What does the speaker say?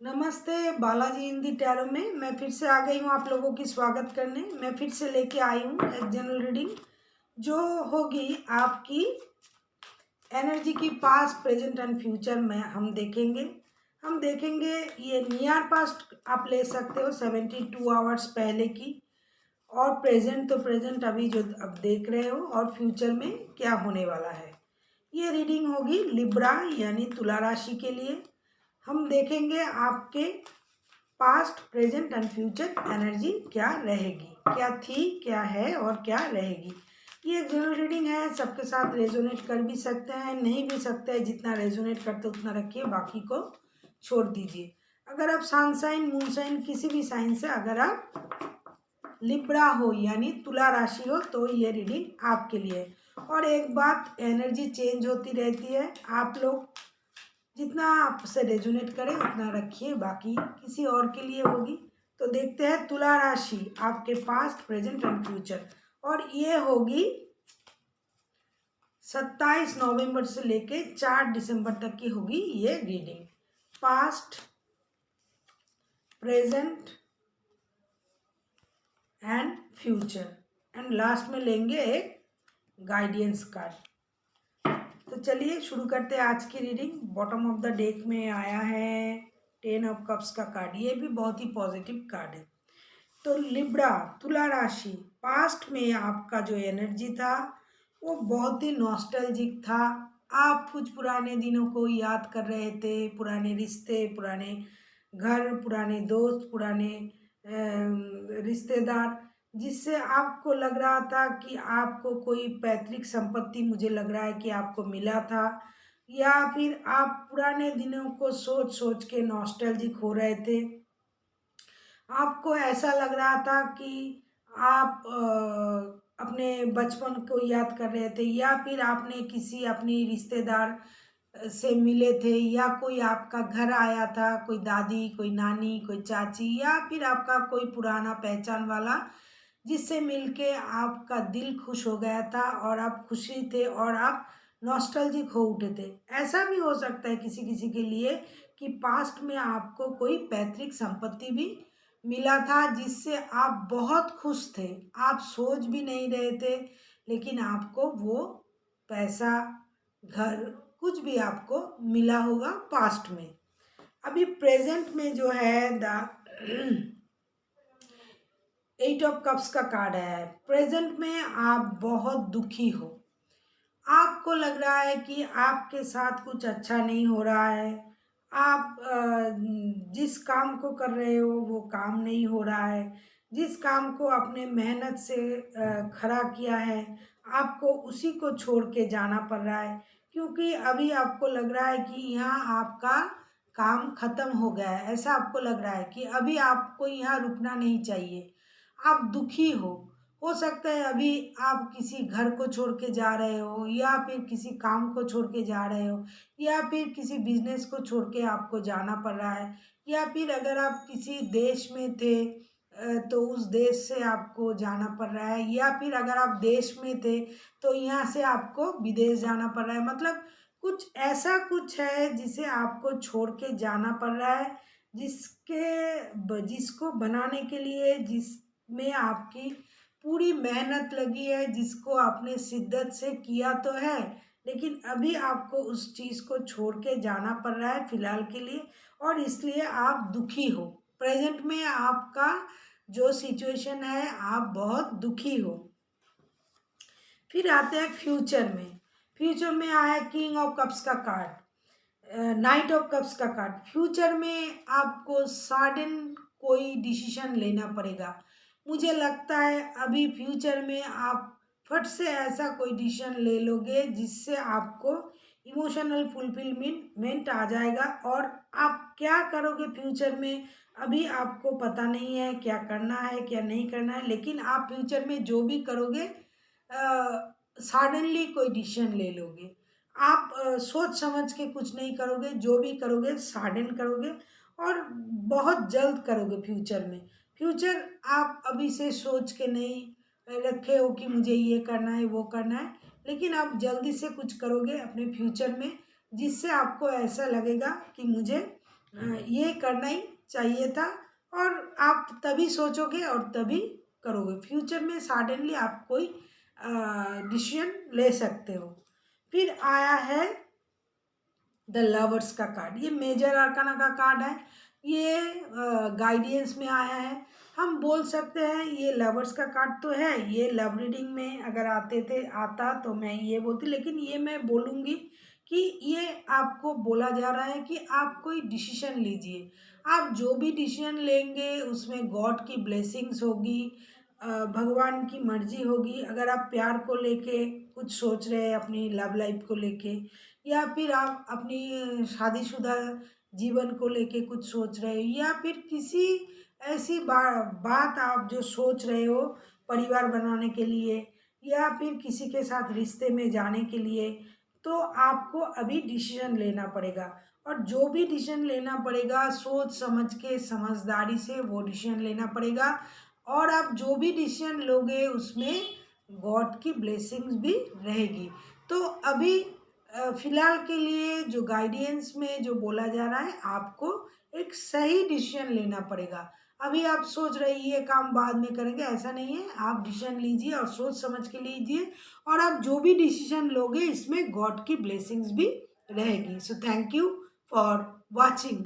नमस्ते बालाजी हिंदी टैरो में मैं फिर से आ गई हूँ आप लोगों की स्वागत करने। मैं फिर से लेके आई हूँ एक जनरल रीडिंग जो होगी आपकी एनर्जी की पास्ट प्रेजेंट एंड फ्यूचर में हम देखेंगे ये नियर पास्ट आप ले सकते हो 72 आवर्स पहले की, और प्रेजेंट तो प्रेजेंट अभी जो अब देख रहे हो, और फ्यूचर में क्या होने वाला है। ये रीडिंग होगी लिब्रा यानी तुला राशि के लिए। हम देखेंगे आपके past present and future energy क्या रहेगी, क्या थी, क्या है और क्या रहेगी। ये एक जनरल रीडिंग है, सबके साथ रेजोनेट कर भी सकते हैं, नहीं भी सकते हैं। जितना रेजोनेट करते उतना रखिए, बाकी को छोड़ दीजिए। अगर आप सन साइन मून साइन किसी भी साइन से अगर आप लिब्रा हो यानी तुला राशि हो तो ये रीडिंग आपके लिए है। और एक बात, एनर्जी चेंज होती रहती है, आप लोग जितना आपसे रेजोनेट करें उतना रखिए, बाकी किसी और के लिए होगी। तो देखते हैं तुला राशि आपके पास्ट प्रेजेंट एंड फ्यूचर, और ये होगी 27 नवंबर से लेके 4 दिसंबर तक की होगी ये reading. Past present and future, and last में लेंगे एक गाइडेंस कार्ड। तो चलिए शुरू करते हैं आज की reading. Bottom of the deck में आया है 10 ऑफ कप्स का कार्ड, ये भी बहुत ही पॉजिटिव कार्ड है। तो लिब्रा तुला राशि, पास्ट में आपका जो एनर्जी था वो बहुत ही नॉस्टैल्जिक था। आप कुछ पुराने दिनों को याद कर रहे थे, पुराने रिश्ते, पुराने घर, पुराने दोस्त, पुराने रिश्तेदार, जिससे आपको लग रहा था कि आपको कोई पैतृक संपत्ति, मुझे लग रहा है कि आपको मिला था, या फिर आप पुराने दिनों को सोच सोच के नॉस्टैल्जिक हो रहे थे। आपको ऐसा लग रहा था कि आप अपने बचपन को याद कर रहे थे, या फिर आपने किसी अपनी रिश्तेदार से मिले थे, या कोई आपका घर आया था, कोई दादी, कोई नानी, कोई चाची, या फिर आपका कोई पुराना पहचान वाला, जिससे मिलके आपका दिल खुश हो गया था और आप खुशी थे और आप नॉस्टैल्जिक हो उठे थे। ऐसा भी हो सकता है किसी किसी के लिए कि पास्ट में आपको कोई पैतृक संपत्ति भी मिला था जिससे आप बहुत खुश थे, आप सोच भी नहीं रहे थे, लेकिन आपको वो पैसा, घर, कुछ भी आपको मिला होगा पास्ट में। अभी प्रेजेंट में जो है द 8 ऑफ कप्स का कार्ड है। प्रेजेंट में आप बहुत दुखी हो, आपको लग रहा है कि आपके साथ कुछ अच्छा नहीं हो रहा है। आप जिस काम को कर रहे हो वो काम नहीं हो रहा है, जिस काम को आपने मेहनत से खड़ा किया है आपको उसी को छोड़ के जाना पड़ रहा है, क्योंकि अभी आपको लग रहा है कि यहाँ आपका काम खत्म हो गया है। ऐसा आपको लग रहा है कि अभी आपको यहाँ रुकना नहीं चाहिए, आप दुखी हो सकता है अभी आप किसी घर को छोड़ के जा रहे हो, या फिर किसी काम को छोड़ के जा रहे हो, या फिर किसी बिजनेस को छोड़ के आपको जाना पड़ रहा है, या फिर अगर आप किसी देश में थे तो उस देश से आपको जाना पड़ रहा है, या फिर अगर आप देश में थे तो यहाँ से आपको विदेश जाना पड़ रहा है। मतलब कुछ ऐसा कुछ है जिसे आपको छोड़ के जाना पड़ रहा है, जिसको बनाने के लिए, जिसमें आपकी पूरी मेहनत लगी है, जिसको आपने शिद्दत से किया तो है, लेकिन अभी आपको उस चीज़ को छोड़ के जाना पड़ रहा है फिलहाल के लिए, और इसलिए आप दुखी हो। प्रेजेंट में आपका जो सिचुएशन है आप बहुत दुखी हो। फिर आते हैं फ्यूचर में। फ्यूचर में आया किंग ऑफ कप्स का कार्ड, नाइट ऑफ कप्स का कार्ड। फ्यूचर में आपको सडन कोई डिसीजन लेना पड़ेगा। मुझे लगता है अभी फ्यूचर में आप फट से ऐसा कोई डिसीजन ले लोगे जिससे आपको इमोशनल फुलफिलमेंट आ जाएगा, और आप क्या करोगे फ्यूचर में अभी आपको पता नहीं है, क्या करना है क्या नहीं करना है, लेकिन आप फ्यूचर में जो भी करोगे सडनली कोई डिसीजन ले लोगे। आप सोच समझ के कुछ नहीं करोगे, जो भी करोगे सडन करोगे और बहुत जल्द करोगे फ्यूचर में। फ्यूचर आप अभी से सोच के नहीं रखे हो कि मुझे ये करना है वो करना है, लेकिन आप जल्दी से कुछ करोगे अपने फ्यूचर में, जिससे आपको ऐसा लगेगा कि मुझे ये करना ही चाहिए था, और आप तभी सोचोगे और तभी करोगे। फ्यूचर में सडनली आप कोई डिसीजन ले सकते हो। फिर आया है द लवर्स का कार्ड। ये मेजर आर्काना का कार्ड है। ये गाइडेंस में आया है। हम बोल सकते हैं ये लवर्स का कार्ड तो है, ये लव रीडिंग में अगर आता तो मैं ये बोलती, लेकिन ये मैं बोलूँगी कि ये आपको बोला जा रहा है कि आप कोई डिसीजन लीजिए। आप जो भी डिसीजन लेंगे उसमें गॉड की ब्लेसिंग्स होगी, भगवान की मर्जी होगी। अगर आप प्यार को लेके कुछ सोच रहे हैं, अपनी लव लाइफ को लेके, या फिर आप अपनी शादीशुदा जीवन को लेके कुछ सोच रहे हो, या फिर किसी ऐसी बात आप जो सोच रहे हो परिवार बनाने के लिए, या फिर किसी के साथ रिश्ते में जाने के लिए, तो आपको अभी डिसीजन लेना पड़ेगा। और जो भी डिसीजन लेना पड़ेगा सोच समझ के, समझदारी से वो डिसीजन लेना पड़ेगा। और आप जो भी डिसीजन लोगे उसमें गॉड की ब्लेसिंग्स भी रहेगी। तो अभी फिलहाल के लिए जो गाइडेंस में जो बोला जा रहा है, आपको एक सही डिसीजन लेना पड़ेगा। अभी आप सोच रहे ये काम बाद में करेंगे, ऐसा नहीं है। आप डिसीजन लीजिए और सोच समझ के लीजिए, और आप जो भी डिसीजन लोगे इसमें गॉड की ब्लेसिंग्स भी रहेगी। So thank you for watching.